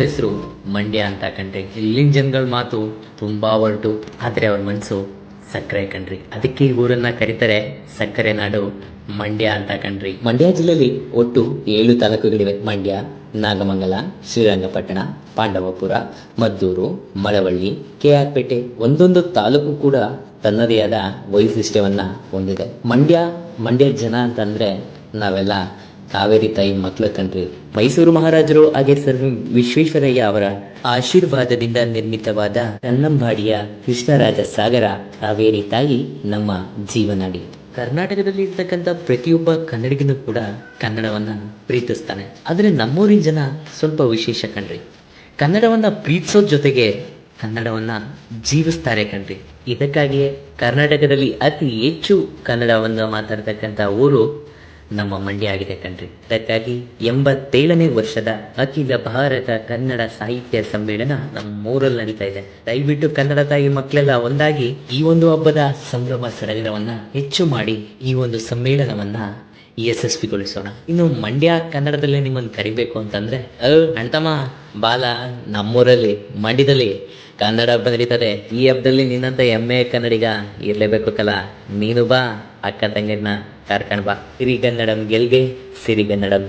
ಹೆಸರು ಮಂಡ್ಯ ಅಂತ ಕಣ್ರಿ. ಇಲ್ಲಿನ ಜನಗಳ ಮಾತು ತುಂಬಾ ಒರಟು, ಆದ್ರೆ ಅವ್ರ ಮನಸ್ಸು ಸಕ್ಕರೆ ಕಣ್ರಿ. ಅದಕ್ಕೆ ಈ ಊರನ್ನ ಕರೀತಾರೆ ಸಕ್ಕರೆ ನಾಡು ಮಂಡ್ಯ ಅಂತ ಕಣ್ರಿ. ಮಂಡ್ಯ ಜಿಲ್ಲೆಯಲ್ಲಿ ಒಟ್ಟು 7 ತಾಲೂಕುಗಳಿವೆ. ಮಂಡ್ಯ, ನಾಗಮಂಗಲ, ಶ್ರೀರಂಗಪಟ್ಟಣ, ಪಾಂಡವಪುರ, ಮದ್ದೂರು, ಮಳವಳ್ಳಿ, KR ಪೇಟೆ. ಒಂದೊಂದು ತಾಲೂಕು ಕೂಡ ತನ್ನದೇ ಆದ ವೈಶಿಷ್ಟ್ಯವನ್ನ ಹೊಂದಿದೆ. ಮಂಡ್ಯ ಜನ ಅಂತಂದ್ರೆ ನಾವೆಲ್ಲ ಕಾವೇರಿ ತಾಯಿ ಮಕ್ಳು ಕಣ್ರಿ. ಮೈಸೂರು ಮಹಾರಾಜರು ಹಾಗೆ ಸರ್ ವಿಶ್ವೇಶ್ವರಯ್ಯ ಅವರ ಆಶೀರ್ವಾದದಿಂದ ನಿರ್ಮಿತವಾದ ಕನ್ನಂಬಾಡಿಯ ಕೃಷ್ಣರಾಜ ಸಾಗರ ಕಾವೇರಿ ತಾಯಿ ನಮ್ಮ ಜೀವನಾಡಿ. ಕರ್ನಾಟಕದಲ್ಲಿ ಇರ್ತಕ್ಕಂಥ ಪ್ರತಿಯೊಬ್ಬ ಕನ್ನಡಿಗನೂ ಕೂಡ ಕನ್ನಡವನ್ನ ಪ್ರೀತಿಸ್ತಾನೆ. ಆದ್ರೆ ನಮ್ಮೂರಿನ ಜನ ಸ್ವಲ್ಪ ವಿಶೇಷ ಕಣ್ರಿ. ಕನ್ನಡವನ್ನ ಪ್ರೀತಿಸೋದ್ ಜೊತೆಗೆ ಕನ್ನಡವನ್ನ ಜೀವಿಸ್ತಾರೆ ಕಣ್ರಿ. ಇದಕ್ಕಾಗಿಯೇ ಕರ್ನಾಟಕದಲ್ಲಿ ಅತಿ ಹೆಚ್ಚು ಕನ್ನಡವನ್ನು ಮಾತಾಡ್ತಕ್ಕಂಥ ಊರು ನಮ್ಮ ಮಂಡ್ಯ ಆಗಿದೆ ಕಣ್ರಿ. ಅದಕ್ಕಾಗಿ 87ನೇ ವರ್ಷದ ಅಖಿಲ ಭಾರತ ಕನ್ನಡ ಸಾಹಿತ್ಯ ಸಮ್ಮೇಳನ ನಮ್ಮೂರಲ್ಲಿ ನಡೀತಾ ಇದೆ. ದಯವಿಟ್ಟು ಕನ್ನಡ ತಾಯಿ ಮಕ್ಕಳೆಲ್ಲ ಒಂದಾಗಿ ಈ ಒಂದು ಹಬ್ಬದ ಸಂಭ್ರಮ ಸಡಗರವನ್ನ ಹೆಚ್ಚು ಮಾಡಿ ಈ ಒಂದು ಸಮ್ಮೇಳನವನ್ನ ಯಶಸ್ವಿಗೊಳಿಸೋಣ. ಇನ್ನು ಮಂಡ್ಯ ಕನ್ನಡದಲ್ಲೇ ನಿಮ್ಮನ್ನು ಕರಿಬೇಕು ಅಂತಂದ್ರೆ ಅಣ್ತಮ್ಮ ಬಾಲ, ನಮ್ಮೂರಲ್ಲಿ ಮಂಡ್ಯದಲ್ಲಿ ಕನ್ನಡ ಹಬ್ಬ ನಡೀತದೆ. ಈ ಹಬ್ಬದಲ್ಲಿ ನಿನ್ನಂತ ಹೆಮ್ಮೆ ಕನ್ನಡಿಗ ಇರ್ಲೇಬೇಕು ಕಲ. ನೀನು ಬಾ, ಅಕ್ಕ ತಂಗಿಯನ್ನ ಕರ್ಕೊಂಡ್ ಬಾ. ಸಿರಿಗನ್ನಡಂ ಗೆಲ್ಗೆ, ಸಿರಿಗನ್ನಡಂ